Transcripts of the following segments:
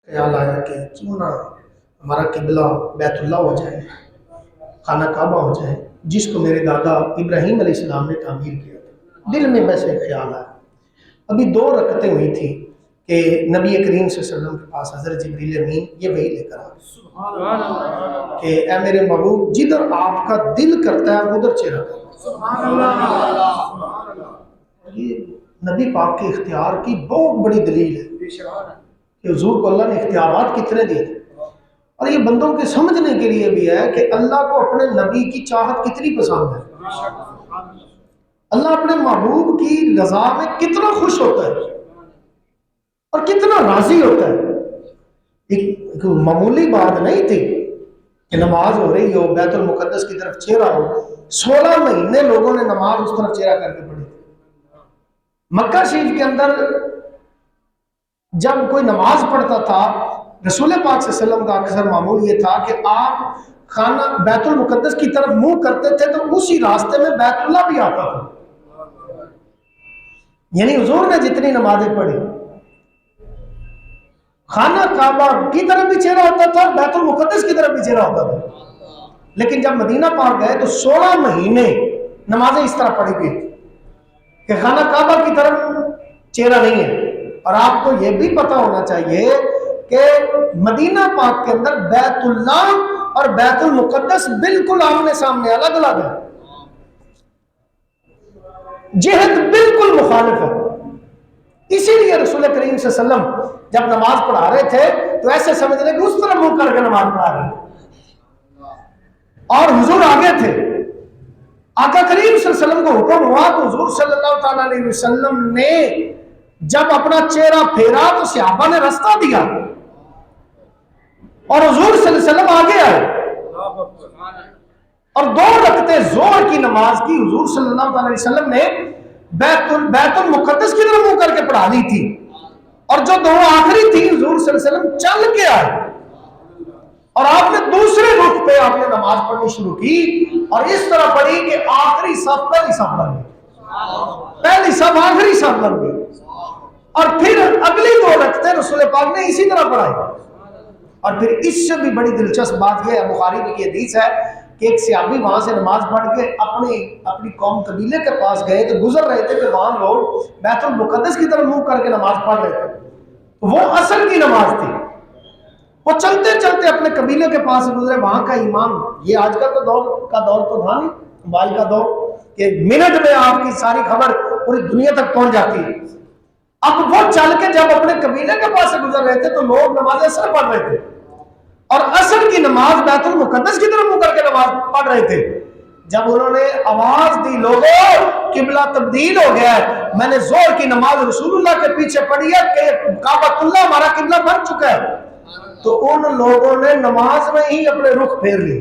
خیال آیا کہ کیوں نہ ہمارا قبلہ بیت اللہ ہو جائے، خانہ کعبہ ہو جائے، جس کو میرے دادا ابراہیم علیہ السلام نے تعمیر کیا تھا۔ دل میں ویسے خیال آیا۔ ابھی 2 رکعتیں ہوئی تھی کہ نبی کریم صلی اللہ علیہ وسلم کے پاس حضرت جبریل امین یہ وحی لے کر آ کہ اے میرے محبوب، جدھر آپ کا دل کرتا ہے ادھر چہرہ کرو۔ یہ نبی پاک کے اختیار کی بہت بڑی دلیل ہے کہ حضور کو اللہ نے اختیارات کتنے دیے تھے، اور یہ بندوں کے سمجھنے کے لیے بھی ہے کہ اللہ کو اپنے نبی کی چاہت کتنی پسند ہے، اللہ اپنے محبوب کی رضا میں کتنا خوش ہوتا ہے اور کتنا راضی ہوتا ہے۔ ایک معمولی بات نہیں تھی کہ نماز ہو رہی ہو، بیت المقدس کی طرف چہرہ ہو، 16 مہینے لوگوں نے نماز اس طرف چہرہ کر کے پڑھی۔ مکہ شریف کے اندر جب کوئی نماز پڑھتا تھا، رسول پاک صلی اللہ علیہ وسلم کا اکثر معمول یہ تھا کہ آپ خانہ بیت المقدس کی طرف منہ کرتے تھے تو اسی راستے میں بیت اللہ بھی آتا تھا۔ یعنی حضور نے جتنی نمازیں پڑھی، خانہ کعبہ کی طرف بھی چہرہ ہوتا تھا، بیت المقدس کی طرف بھی چہرہ ہوتا تھا، لیکن جب مدینہ پاک گئے تو 16 مہینے نمازیں اس طرح پڑھی گئی کہ خانہ کعبہ کی طرف چہرہ نہیں ہے۔ اور آپ کو یہ بھی پتا ہونا چاہیے کہ مدینہ پاک کے اندر بیت اللہ اور بیت المقدس بالکل آمنے سامنے، الگ الگ ہے، جہت بالکل مخالف ہے۔ اسی لیے رسول کریم صلی اللہ علیہ وسلم جب نماز پڑھا رہے تھے تو ایسے سمجھ رہے کہ اس طرح منہ کر کے نماز پڑھا رہے ہیں، اور حضور آگے تھے۔ آقا کریم صلی اللہ علیہ وسلم کو حکم ہوا تو حضور صلی اللہ تعالیٰ علیہ وسلم نے جب اپنا چہرہ پھیرا تو صحابہ نے رستہ دیا اور حضور صلی اللہ علیہ وسلم آگے آئے، اور 2 رکعتیں ظہر کی نماز کی حضور صلی اللہ علیہ وسلم نے بیت المقدس کی طرف منہ کر کے پڑھا لی تھی، اور جو 2 آخری تھی حضور صلی اللہ علیہ وسلم چل کے آئے اور آپ نے دوسرے رخ پہ آپ نے نماز پڑھنی شروع کی، اور اس طرح پڑھی کہ آخری صف پہلی صف بن گئی، پہلی صف آخری صف بن گئی، اور پھر اگلی 2 رکعتیں رسول پاک نے اسی طرح پڑھائی۔ اور پھر اس سے بھی بڑی دلچسپ بات یہ ہے، بخاری میں یہ حدیث ہے کہ ایک صحابی وہاں سے نماز پڑھ کے اپنی قوم قبیلے کے پاس گئے تو گزر رہے تھے کہ وہاں لوگ بیت المقدس کی طرف منہ کر کے نماز پڑھ رہے تھے، وہ عصر کی نماز تھی۔ وہ چلتے چلتے اپنے قبیلے کے پاس گزرے، وہاں کا امام، یہ آج کل کا دور تو تھا نہیں، موبائل کا دور کہ منٹ میں آپ کی ساری خبر پوری دنیا تک پہنچ جاتی ہے۔ اب وہ چل کے جب اپنے قبیلے کے پاس سے گزر رہے تھے تو لوگ نماز عصر پڑھ رہے تھے، اور عصر کی نماز بیت المقدس کی طرف منہ کر کے نماز پڑھ رہے تھے۔ جب انہوں نے آواز دی، لوگوں قبلہ تبدیل ہو گیا ہے، میں نے ظہر کی نماز رسول اللہ کے پیچھے پڑھی ہے کہ کعبۃ اللہ ہمارا قبلہ بن چکا ہے، تو ان لوگوں نے نماز میں ہی اپنے رخ پھیر لی۔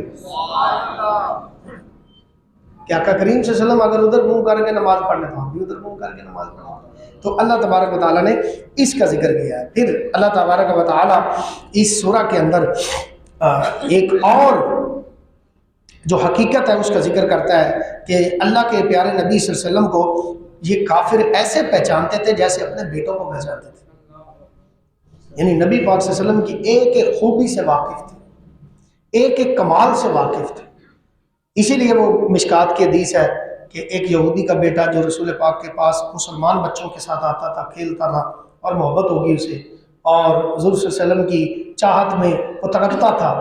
کہ آقا کریم صلی اللہ علیہ وسلم اگر ادھر منہ کر کے نماز پڑھنے تو ہم بھی ادھر منہ کر کے نماز پڑھنا، تو اللہ تبارک و تعالیٰ نے اس کا ذکر کیا ہے۔ پھر اللہ تبارک و تعالیٰ اس سورہ کے اندر ایک اور جو حقیقت ہے اس کا ذکر کرتا ہے کہ اللہ کے پیارے نبی صلی اللہ علیہ وسلم کو یہ کافر ایسے پہچانتے تھے جیسے اپنے بیٹوں کو پہچانتے تھے، یعنی نبی پاک صلی اللہ علیہ وسلم کی ایک ایک خوبی سے واقف تھے، ایک ایک کمال سے واقف تھے۔ اسی لیے وہ مشکات کی حدیث ہے کہ ایک یہودی کا بیٹا جو رسول پاک کے پاس مسلمان بچوں کے ساتھ آتا تھا، کھیلتا تھا اور محبت ہوگی اسے، اور حضور صلی اللہ علیہ وسلم کی چاہت میں وہ تڑپتا تھا،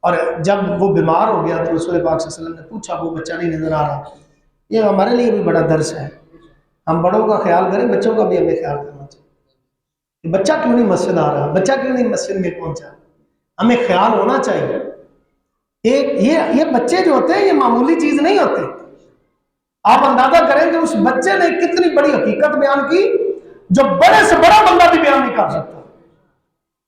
اور جب وہ بیمار ہو گیا تو رسول پاک صلی اللہ علیہ وسلم نے پوچھا وہ بچہ نہیں نظر آ رہا۔ یہ ہمارے لیے بھی بڑا درس ہے، ہم بڑوں کا خیال کریں، بچوں کا بھی ہمیں خیال کرنا چاہیے۔ بچہ کیوں نہیں مسجد آ رہا، بچہ کیوں نہیں مسجد میں پہنچا، ہمیں خیال ہونا چاہیے۔ یہ بچے جو ہوتے ہیں یہ معمولی چیز نہیں ہوتے، آپ اندازہ کریں کہ اس بچے نے کتنی بڑی حقیقت بیان کی جو بڑے سے بڑا بندہ بھی بیان نہیں کر سکتا۔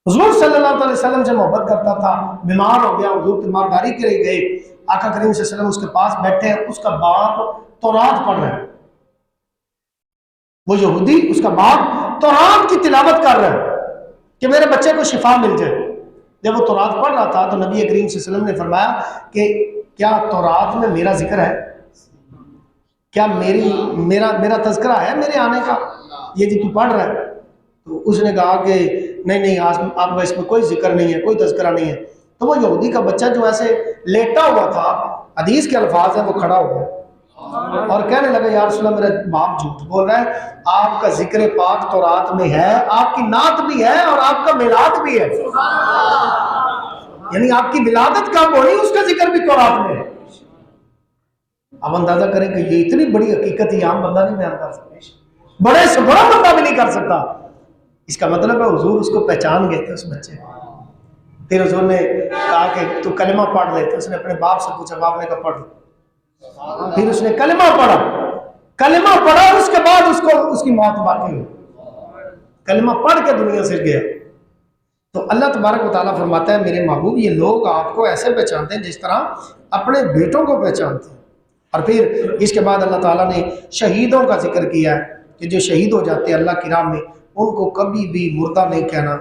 حضور صلی اللہ علیہ وسلم سے محبت کرتا تھا، بیمار ہو گیا، حضور تیمارداری کے لیے گئے، آقا کریم صلی اللہ علیہ وسلم اس کے پاس بیٹھے ہیں، اس کا باپ تورات پڑھ رہا ہے، وہ یہودی اس کا باپ تورات کی تلاوت کر رہا ہے کہ میرے بچے کو شفا مل جائے۔ جب وہ تورات پڑھ رہا تھا تو نبی کریم صلی اللہ علیہ وسلم نے فرمایا کہ کیا تورات میں میرا ذکر ہے، کیا میرا تذکرہ ہے میرے آنے کا، یہ جو تو پڑھ رہا ہے؟ تو اس نے کہا کہ نہیں نہیں آج اب اس میں کوئی ذکر نہیں ہے، کوئی تذکرہ نہیں ہے، تو وہ یہودی کا بچہ جو ایسے لیٹا ہوا تھا، حدیث کے الفاظ ہیں، وہ کھڑا ہو گیا اور کہنے لگا یا رسول اللہ میرا باپ جھوٹ بول رہا ہے، آپ کا ذکر پاک تورات میں ہے، آپ کی نعت بھی ہے اور آپ کا میلاد بھی ہے، یعنی آپ کی ولادت کب ہونی اس کا ذکر بھی تورات میں ہے۔ اب اندازہ کریں کہ یہ اتنی بڑی حقیقت یہ عام بندہ نہیں بیان کر سکتا، بڑے سے بڑا بندہ بھی نہیں کر سکتا۔ اس کا مطلب ہے حضور اس کو پہچان گئے تھے اس بچے کو۔ پھر حضور نے کہا کہ تو کلمہ پڑھ لے، تو اس نے اپنے باپ سے پوچھا، باپ نے کہا پڑھ لے، پھر اس نے کلمہ پڑھا، کلمہ پڑھا، اس کے بعد اس کو اس کی موت باقی ہوئی، کلمہ پڑھ کے دنیا سے گیا۔ تو اللہ تبارک و تعالیٰ فرماتا ہے میرے محبوب یہ لوگ آپ کو ایسے پہچانتے ہیں جس طرح اپنے بیٹوں کو پہچانتے ہیں۔ اور پھر اس کے بعد اللہ تعالیٰ نے شہیدوں کا ذکر کیا ہے کہ جو شہید ہو جاتے ہیں اللہ کی راہ میں، ان کو کبھی بھی مردہ نہیں کہنا،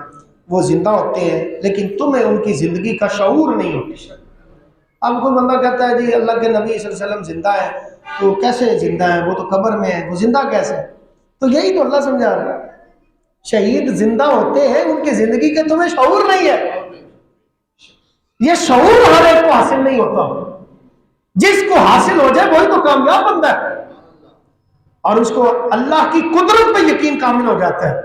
وہ زندہ ہوتے ہیں لیکن تمہیں ان کی زندگی کا شعور نہیں ہوتا۔ اب کوئی بندہ کہتا ہے جی اللہ کے نبی صلی اللہ علیہ وسلم زندہ ہے، تو کیسے زندہ ہے، وہ تو قبر میں ہے، وہ زندہ کیسے؟ تو یہی تو اللہ سمجھا رہا ہے، شہید زندہ ہوتے ہیں، ان کی زندگی کا تمہیں شعور نہیں ہے۔ یہ شعور ہر ایک کو حاصل نہیں ہوتا، جس کو حاصل ہو جائے وہی تو کامیاب بندہ ہے، اور اس کو اللہ کی قدرت پہ یقین کامل ہو جاتا ہے۔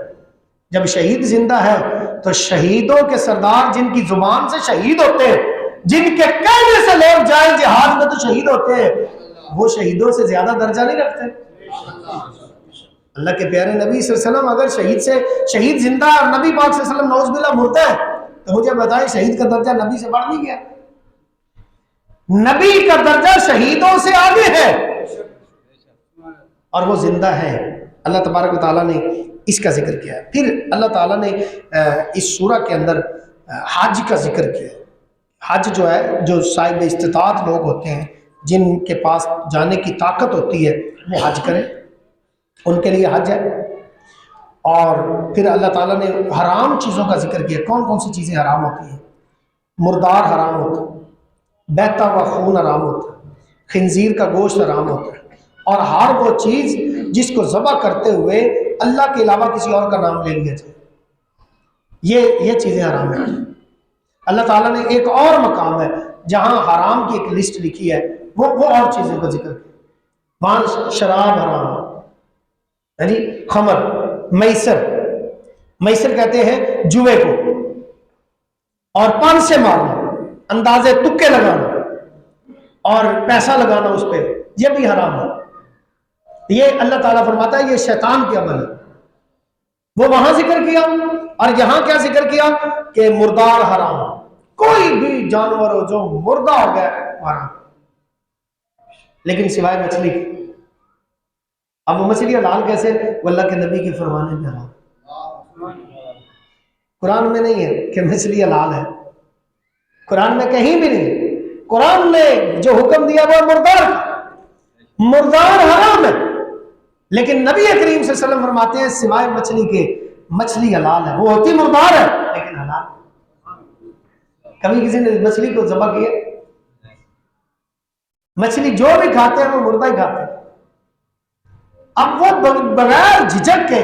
جب شہید زندہ ہے تو شہیدوں کے سردار جن کی زبان سے شہید ہوتے ہیں، جن کے کہنے سے لوگ جائیں جہاد میں تو شہید ہوتے ہیں، وہ شہیدوں سے زیادہ درجہ نہیں رکھتے۔ اللہ کے پیارے نبی صلی اللہ علیہ وسلم اگر شہید زندہ اور نبی پاک صلی اللہ علیہ وسلم نعوذ باللہ مرتا ہے تو مجھے بتائیں شہید کا درجہ نبی سے بڑھ نہیں گیا؟ نبی کا درجہ شہیدوں سے آگے ہے اور وہ زندہ ہے۔ اللہ تبارک و تعالیٰ نے اس کا ذکر کیا ہے۔ پھر اللہ تعالیٰ نے اس سورہ کے اندر حج کا ذکر کیا ہے۔ حج جو ہے، جو صاحب استطاعت لوگ ہوتے ہیں، جن کے پاس جانے کی طاقت ہوتی ہے، وہ حج کریں، ان کے لیے حج ہے۔ اور پھر اللہ تعالیٰ نے حرام چیزوں کا ذکر کیا۔ کون کون سی چیزیں حرام ہوتی ہیں؟ مردار حرام ہوتا ہے، بہتا ہوا خون حرام ہوتا ہے، خنزیر کا گوشت حرام ہوتا ہے، اور ہر وہ چیز جس کو ذبح کرتے ہوئے اللہ کے علاوہ کسی اور کا نام لے لیا جائے، یہ چیزیں حرام ہیں۔ اللہ تعالیٰ نے ایک اور مقام ہے جہاں حرام کی ایک لسٹ لکھی ہے، وہ اور چیزوں کا ذکر کیا۔ وہاں شراب حرام ہے، یعنی خمر، میسر کہتے ہیں جوے کو، اور پان سے مارنا، اندازے تکے لگانا اور پیسہ لگانا اس پہ، یہ بھی حرام ہے۔ یہ اللہ تعالیٰ فرماتا ہے یہ شیطان کے عمل ہے۔ وہ وہاں ذکر کیا، اور یہاں کیا ذکر کیا کہ مردار حرام، کوئی بھی جانور ہو جو مردہ ہو گیا حرام، لیکن سوائے مچھلی کی۔ اب وہ مچھلی حلال کیسے؟ وہ اللہ کے نبی کے فرمانے میں حلال، قرآن میں نہیں ہے کہ مچھلی حلال ہے، قرآن میں کہیں بھی نہیں۔ قرآن نے جو حکم دیا وہ مردار حرام ہے، لیکن نبی کریم صلی اللہ علیہ وسلم فرماتے ہیں سوائے مچھلی کے، مچھلی حلال ہے، وہ ہوتی مردار ہے لیکن حلال۔ کبھی کسی نے مچھلی کو ذبح کیا؟ مچھلی جو بھی کھاتے ہیں وہ مردہ ہی کھاتے ہیں۔ اب وہ بغیر جھجک کے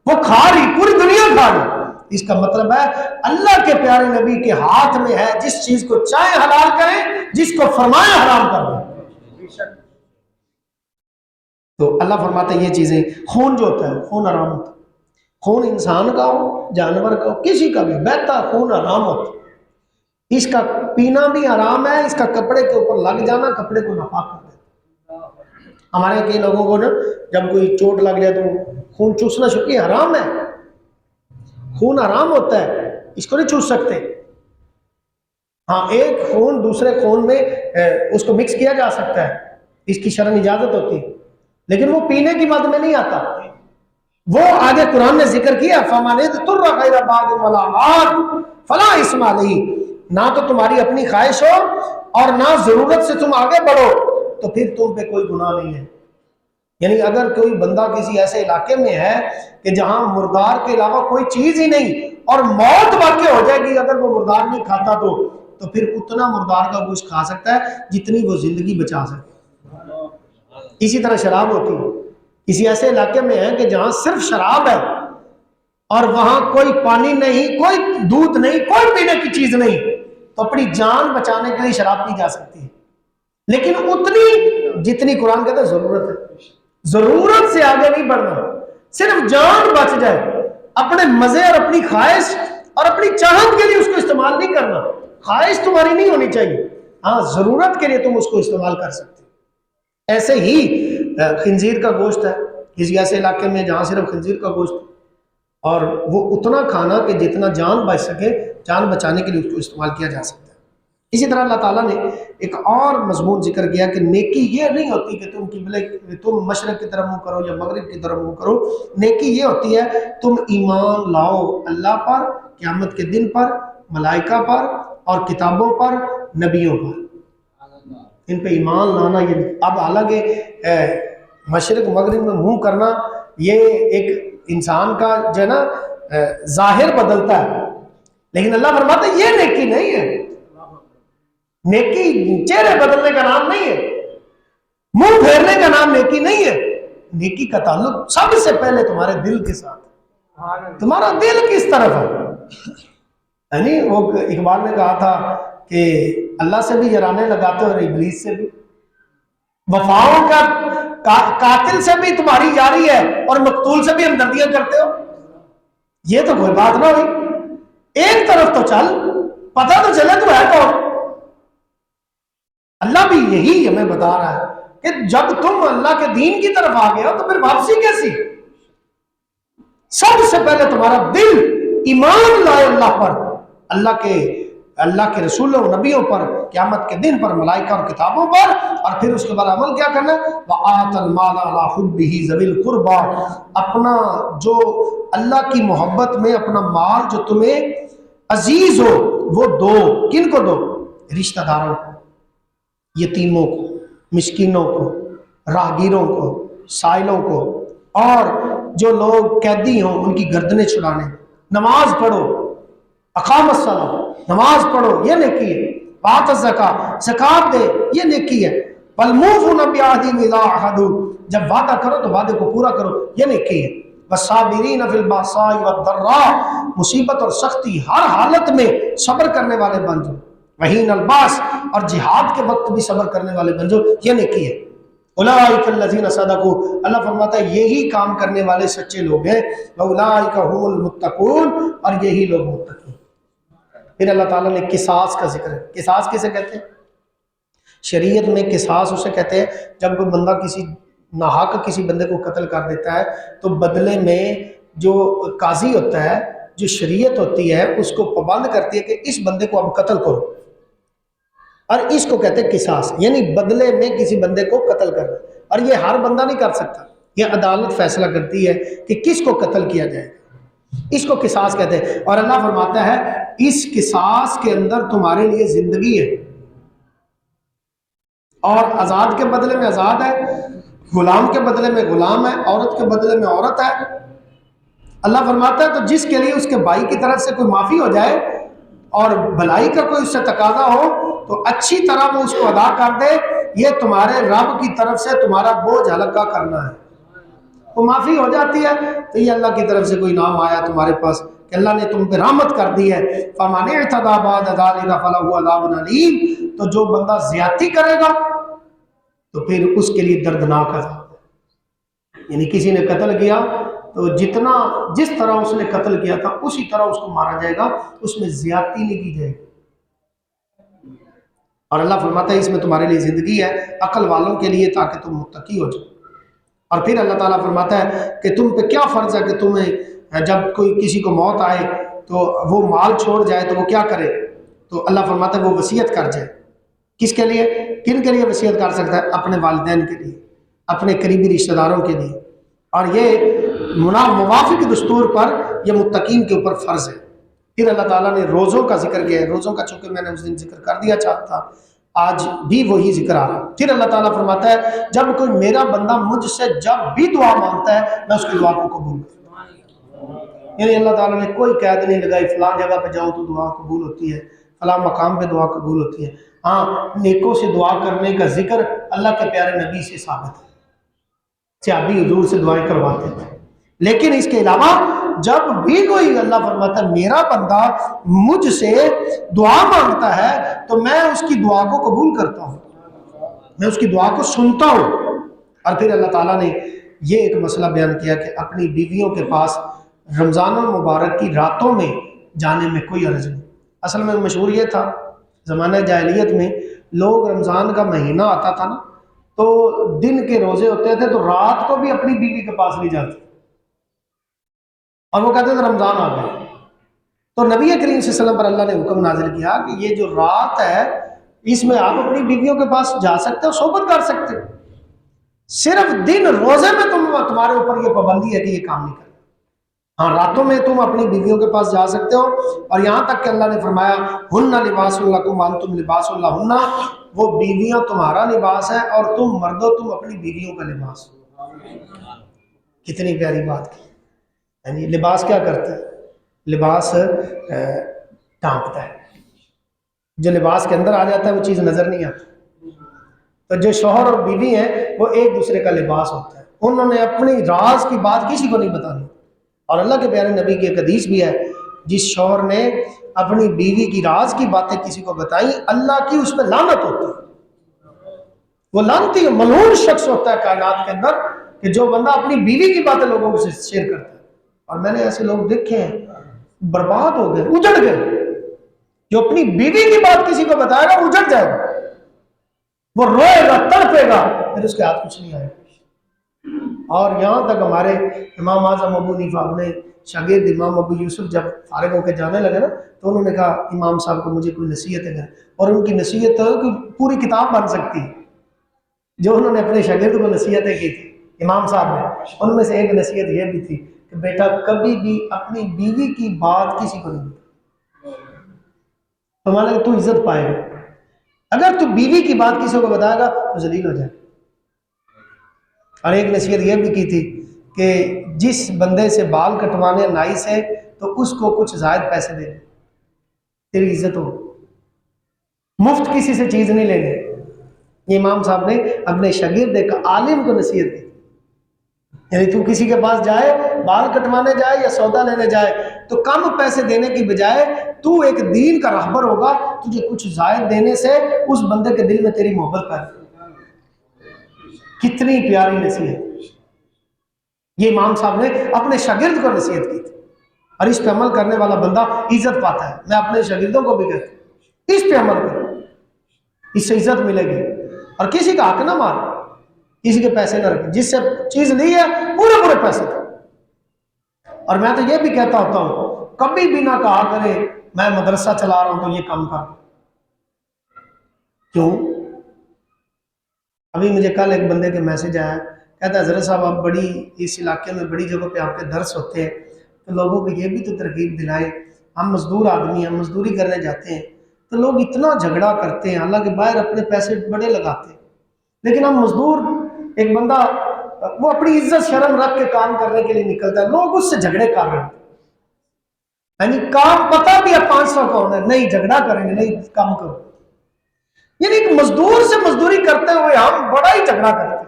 وہ کھا رہی، پوری دنیا کھا رہی، اس کا مطلب ہے اللہ کے پیارے نبی کے ہاتھ میں ہے جس چیز کو چاہے حلال کریں، جس کو فرمائے حرام کر دیں۔ تو اللہ فرماتا ہے یہ چیزیں، خون جو ہوتا ہے خون حرام ہوتا ہے، خون انسان کا ہو، جانور کا ہو، کسی کا بھی بہتا خون حرام ہوتا ہے۔ اس کا پینا بھی حرام ہے، اس کا کپڑے کے اوپر لگ جانا کپڑے کو ناپاک کر دیتا ہے۔ ہمارے کئی لوگوں کو نا جب کوئی چوٹ لگ جائے تو خون چوسنا شروع، یہ حرام ہے، خون حرام ہوتا ہے، اس کو نہیں چوس سکتے۔ ہاں ایک خون دوسرے خون میں اس کو مکس کیا جا سکتا ہے، اس کی شرعی اجازت ہوتی ہے، لیکن وہ پینے کی مد میں نہیں آتا۔ وہ آگے قرآن نے ذکر کیا فَمَنِ اضْطُرَّ غَيْرَ بَاغٍ وَلَا عَادٍ فَلَا إِثْمَ عَلَيْهِ، نہ تو تمہاری اپنی خواہش ہو اور نہ ضرورت سے تم آگے بڑھو تو پھر تم پہ کوئی گناہ نہیں ہے۔ یعنی اگر کوئی بندہ کسی ایسے علاقے میں ہے کہ جہاں مردار کے علاوہ کوئی چیز ہی نہیں اور موت واقع ہو جائے گی اگر وہ مردار نہیں کھاتا تو پھر اتنا مردار کا گوشت کھا سکتا ہے جتنی وہ زندگی بچا سکے۔ اسی طرح شراب ہوتی ہے، کسی ایسے علاقے میں ہے کہ جہاں صرف شراب ہے اور وہاں کوئی پانی نہیں، کوئی دودھ نہیں، کوئی پینے کی چیز نہیں، تو اپنی جان بچانے کے لیے شراب پی جا سکتی ہے، لیکن اتنی جتنی قرآن کہتا ہے ضرورت ہے، ضرورت سے آگے نہیں بڑھنا، صرف جان بچ جائے، اپنے مزے اور اپنی خواہش اور اپنی چاہت کے لیے اس کو استعمال نہیں کرنا، خواہش تمہاری نہیں ہونی چاہیے، ہاں ضرورت کے لیے تم اس کو استعمال کر سکتے۔ ایسے ہی خنزیر کا گوشت ہے کسی ایسے علاقے میں جہاں صرف خنزیر کا گوشت، اور وہ اتنا کھانا کہ جتنا جان بچ سکے، جان بچانے کے لیے اس کو استعمال کیا جا سکتا ہے۔ اسی طرح اللہ تعالیٰ نے ایک اور مضمون ذکر کیا کہ نیکی یہ نہیں ہوتی کہ تم مشرق کی طرف منہ کرو یا مغرب کی طرف منہ کرو، نیکی یہ ہوتی ہے تم ایمان لاؤ اللہ پر، قیامت کے دن پر، ملائکہ پر اور کتابوں پر، نبیوں پر، ان پہ ایمان لانا۔ یہ اب حالانکہ مشرق مغرب میں منہ کرنا یہ ایک انسان کا جو ہے نا ظاہر بدلتا ہے، لیکن اللہ فرماتا ہے یہ نیکی نہیں ہے، نیکی چہرے بدلنے کا نام نہیں ہے، منہ پھیرنے کا نام نیکی نہیں ہے، نیکی کا تعلق سب سے پہلے تمہارے دل کے ساتھ، تمہارا دل کس طرف ہے۔ یعنی وہ اقبال نے کہا تھا کہ اللہ سے بھی یرانے لگاتے ہو اور ابلیس سے بھی، وفاؤں کا قاتل سے بھی تمہاری یاری ہے اور مقتول سے بھی ہمدردیاں کرتے ہو، یہ تو کوئی بات نہ ہوئی، ایک طرف تو چل، پتہ تو چلے تو ہے کون۔ اللہ بھی یہی ہمیں بتا رہا ہے کہ جب تم اللہ کے دین کی طرف آ گئے ہو تو پھر واپسی کیسی؟ سب سے پہلے تمہارا دل ایمان لائے اللہ پر، اللہ کے رسولوں نبیوں پر، قیامت کے دن پر، ملائکہ اور کتابوں پر، اور پھر اس کے بعد عمل کیا کرنا ہے؟ وَآتَ الْمَالَ عَلَىٰ حُبِّهِ ذَوِي الْقُرْبَىٰ، اپنا جو اللہ کی محبت میں اپنا مال جو تمہیں عزیز ہو وہ دو۔ کن کو دو؟ رشتہ داروں کو، یتیموں کو، مسکینوں کو، راہگیروں کو، سائلوں کو، اور جو لوگ قیدی ہوں ان کی گردنیں چھڑانے۔ نماز پڑھو، اقام الصلاۃ، نماز پڑھو، یہ نیکی ہے۔ بات الزکاۃ، زکات دے، یہ نیکی ہے۔ والموفون بعہدہم اذا عاہدوا، جب وعدہ کرو تو وعدے کو پورا کرو، یہ نیکی ہے۔ والصابرین فی البأساء والضراء، مصیبت اور سختی ہر حالت میں صبر کرنے والے بن جاؤ۔ وحین الباس، اور جہاد کے وقت بھی صبر کرنے والے بن جاؤ، یہ نیکی ہے۔ اولئک الذین صدقوا، اللہ فرماتا ہے یہی کام کرنے والے سچے لوگ ہیں۔ واولئک هم المتقون، اور یہی لوگ متقی۔ پھر اللہ تعالیٰ نے قصاص کا ذکر ہے۔ قصاص کسے کہتے ہیں؟ شریعت میں قصاص اسے کہتے ہیں جب کوئی بندہ کسی ناحق کسی بندے کو قتل کر دیتا ہے تو بدلے میں جو قاضی ہوتا ہے، جو شریعت ہوتی ہے، اس کو پابند کرتی ہے کہ اس بندے کو اب قتل کرو، اور اس کو کہتے ہیں قصاص، یعنی بدلے میں کسی بندے کو قتل کرنا۔ اور یہ ہر بندہ نہیں کر سکتا، یہ عدالت فیصلہ کرتی ہے کہ کس کو قتل کیا جائے، اس کو قصاص کہتے ہیں۔ اور اللہ فرماتا ہے اس قصاص کے اندر تمہارے لیے زندگی ہے، اور آزاد کے بدلے میں آزاد ہے، غلام کے بدلے میں غلام ہے، عورت کے بدلے میں عورت ہے۔ اللہ فرماتا ہے تو جس کے لیے اس کے بھائی کی طرف سے کوئی معافی ہو جائے اور بھلائی کا کوئی اس سے تقاضا ہو تو اچھی طرح وہ اس کو ادا کر دے، یہ تمہارے رب کی طرف سے تمہارا بوجھ ہلکا کرنا ہے۔ وہ معافی ہو جاتی ہے تو یہ اللہ کی طرف سے کوئی نام آیا تمہارے پاس کہ اللہ نے تم پہ رحمت کر دی ہے۔ فَمَنِ اعْتَدَىٰ بَعْدَ ذَٰلِكَ فَلَهُ عَذَابٌ أَلِيمٌ، تو جو بندہ زیادتی کرے گا تو پھر اس کے لیے دردناک عذاب ہے۔ یعنی کسی نے قتل کیا تو جس طرح اس نے قتل کیا تھا اسی طرح اس کو مارا جائے گا، اس میں زیادتی نہیں کی جائے گی۔ اور اللہ فرماتا ہے اس میں تمہارے لیے زندگی ہے عقل والوں کے لیے، تاکہ تم متقی ہو جاؤ۔ اور پھر اللہ تعالیٰ فرماتا ہے کہ تم پہ کیا فرض ہے کہ تمہیں جب کوئی کسی کو موت آئے تو وہ مال چھوڑ جائے تو وہ کیا کرے؟ تو اللہ فرماتا ہے وہ وصیت کر جائے۔ کس کے لیے؟ کن کے لیے وصیت کر سکتا ہے؟ اپنے والدین کے لیے، اپنے قریبی رشتہ داروں کے لیے۔ اور یہ موافق دستور پر یہ متقین کے اوپر فرض ہے۔ پھر اللہ تعالیٰ نے روزوں کا ذکر کیا ہے۔ روزوں کا چونکہ میں نے اس دن ذکر کر دیا تھا، آج بھی وہی ذکر آ رہا ہے۔ پھر اللہ تعالیٰ فرماتا ہے جب کوئی میرا بندہ مجھ سے جب بھی دعا مانگتا ہے میں اس کی دعا کو قبول کرتا ہوں۔ یعنی اللہ تعالیٰ نے کوئی قید نہیں لگائی فلاں جگہ پہ جاؤ تو دعا قبول ہوتی ہے، فلاں مقام پہ دعا قبول ہوتی ہے۔ ہاں، نیکوں سے دعا کرنے کا ذکر اللہ کے پیارے نبی سے ثابت ہے، صحابی حضور سے دعائیں کرواتے تھے، لیکن اس کے علاوہ جب بھی کوئی اللہ فرماتا ہے میرا بندہ مجھ سے دعا مانگتا ہے تو میں اس کی دعا کو قبول کرتا ہوں، میں اس کی دعا کو سنتا ہوں۔ اور پھر اللہ تعالیٰ نے یہ ایک مسئلہ بیان کیا کہ اپنی بیویوں کے پاس رمضان المبارک کی راتوں میں جانے میں کوئی حرج نہیں۔ اصل میں مشہور یہ تھا زمانہ جاہلیت میں، لوگ رمضان کا مہینہ آتا تھا نا تو دن کے روزے ہوتے تھے تو رات کو بھی اپنی بیوی کے پاس نہیں جاتے اور وہ کہتے تھے رمضان آ گیا۔ تو نبی کریم صلی اللہ علیہ وسلم پر اللہ نے حکم نازل کیا کہ یہ جو رات ہے اس میں آپ اپنی بیویوں کے پاس جا سکتے ہو، صحبت کر سکتے ہو، صرف دن روزے میں تمہارے اوپر یہ پابندی ہے کہ یہ کام نہیں کرنا۔ ہاں راتوں میں تم اپنی بیویوں کے پاس جا سکتے ہو، اور یہاں تک کہ اللہ نے فرمایا ہن لباس لکم وانتم لباس لہن، وہ بیویاں تمہارا لباس ہے اور تم مردو تم اپنی بیویوں کا لباس ہو۔ کتنی پیاری بات کی، یعنی لباس کیا کرتا ہے؟ لباس ڈھانپتا ہے، جو لباس کے اندر آ جاتا ہے وہ چیز نظر نہیں آتی۔ تو جو شوہر اور بیوی ہیں وہ ایک دوسرے کا لباس ہوتا ہے، انہوں نے اپنی راز کی بات کسی کو نہیں بتانی۔ اور اللہ کے پیارے نبی کی ایک حدیث بھی ہے، جس شوہر نے اپنی بیوی کی راز کی باتیں کسی کو بتائیں اللہ کی اس پہ لعنت ہوتی ہے، وہ لعنتی ملعون شخص ہوتا ہے کائنات کے اندر کہ جو بندہ اپنی بیوی کی باتیں لوگوں سے شیئر کرتا ہے۔ اور میں نے ایسے لوگ دیکھے ہیں برباد ہو گئے، اجڑ گئے۔ جو اپنی بیوی کی بات کسی کو بتائے گا اجڑ جائے گا، وہ روئے گا تڑپے گا، پھر اس کے ہاتھ کچھ نہیں آئے گا۔ اور یہاں تک ہمارے امام اعظم ابو حنیفہ اپنے شاگرد امام ابو یوسف جب فارغ ہو کے جانے لگے نا تو انہوں نے کہا امام صاحب کو مجھے کوئی نصیحتیں کریں، اور ان کی نصیحت کی پوری کتاب بن سکتی ہے جو انہوں نے اپنے شاگرد کو نصیحتیں کی تھی امام صاحب نے۔ ان میں سے ایک نصیحت یہ بھی تھی کہ بیٹا کبھی بھی اپنی بیوی کی بات کسی کو نہیں تمہارے تو عزت پائے گا، اگر تو بیوی کی بات کسی کو بتائے گا تو ذلیل ہو جائے۔ اور ایک نصیحت یہ بھی کی تھی کہ جس بندے سے بال کٹوانے نائی سے تو اس کو کچھ زائد پیسے دے، تیری عزت ہو، مفت کسی سے چیز نہیں لینے۔ یہ امام صاحب نے اپنے شاگرد ایک عالم کو نصیحت کی، یعنی تو کسی کے پاس جائے بال کٹوانے جائے یا سودا لینے جائے تو کم پیسے دینے کی بجائے تو ایک دین کا رہبر ہوگا، تجھے کچھ زائد دینے سے اس بندے کے دل میں تیری محبت پیدا۔ کتنی پیاری نصیحت، یہ امام صاحب نے اپنے شاگرد کو نصیحت کی تھی، اور اس پہ عمل کرنے والا بندہ عزت پاتا ہے۔ میں اپنے شاگردوں کو بھی کہتا ہوں اس پہ عمل کرو، اس سے عزت ملے گی۔ اور کسی کا حق نہ مار، کسی کے پیسے نہ رکھے، جس سے چیز لی ہے پورے پورے پیسے دو۔ اور میں تو یہ بھی کہتا ہوتا ہوں کبھی بھی نہ کہا کرے میں مدرسہ چلا رہا ہوں تو یہ کام کر، کیوں؟ ابھی مجھے کل ایک بندے کے میسج آیا، کہتا ہے حضرت صاحب آپ بڑی اس علاقے میں بڑی جگہ پہ آپ کے درس ہوتے ہیں تو لوگوں کو یہ بھی تو ترغیب دلائیں، ہم مزدور آدمی ہیں، مزدوری کرنے جاتے ہیں تو لوگ اتنا جھگڑا کرتے ہیں، حالانکہ باہر اپنے پیسے بڑے لگاتے ہیں، لیکن ہم مزدور ایک بندہ وہ اپنی عزت شرم رکھ کے کام کرنے کے لیے نکلتا ہے، لوگ اس سے جھگڑے کر رہے ہیں، یعنی کام پتہ بھی ہے 500 کون ہے، نہیں جھگڑا کریں گے، نہیں کام کرو۔ یعنی ایک مزدور سے مزدوری کرتے ہوئے ہم بڑا ہی جھگڑا کرتے ہیں۔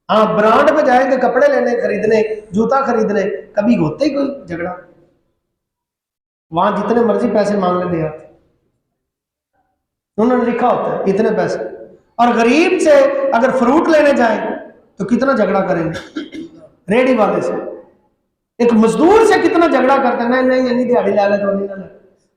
ہاں برانڈ میں جائیں گے کپڑے لینے خریدنے جوتا خریدنے، کبھی ہوتے ہی کوئی جھگڑا، وہاں جتنے مرضی پیسے مانگ لیں دے آتے، انہوں نے لکھا ہوتا ہے اتنے پیسے۔ اور غریب سے اگر فروٹ لینے جائیں تو کتنا جھگڑا کریں گے ریڑھی والے سے، ایک مزدور سے کتنا جھگڑا کرتے ہیں، نہیں نہیں دیہڑی لے لے تو نہیں لے،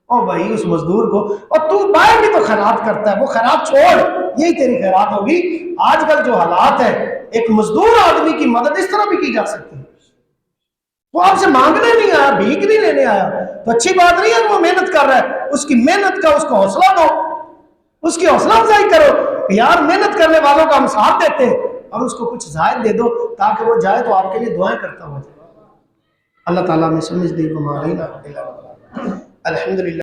او بھائی اس مزدور کو، اور تو باہر بھی تو خیرات کرتا ہے، وہ خیرات چھوڑ، یہی تیری خیرات ہوگی۔ آج کل جو حالات ہے ایک مزدور آدمی کی مدد اس طرح بھی کی جا سکتی ہے، وہ آپ سے مانگنے نہیں آیا، بھیک نہیں لینے آیا تو اچھی بات نہیں ہے، وہ محنت کر رہا ہے، اس کی محنت کا اس کو حوصلہ دو، اس کی حوصلہ افزائی کرو، یار محنت کرنے والوں کا ہم ساتھ دیتے ہیں، اور اس کو کچھ زائد دے دو تاکہ وہ جائے تو آپ کے لیے دعائیں کرتا ہو جائے۔ اللہ تعالیٰ میں سمجھ دے گا، الحمدللہ۔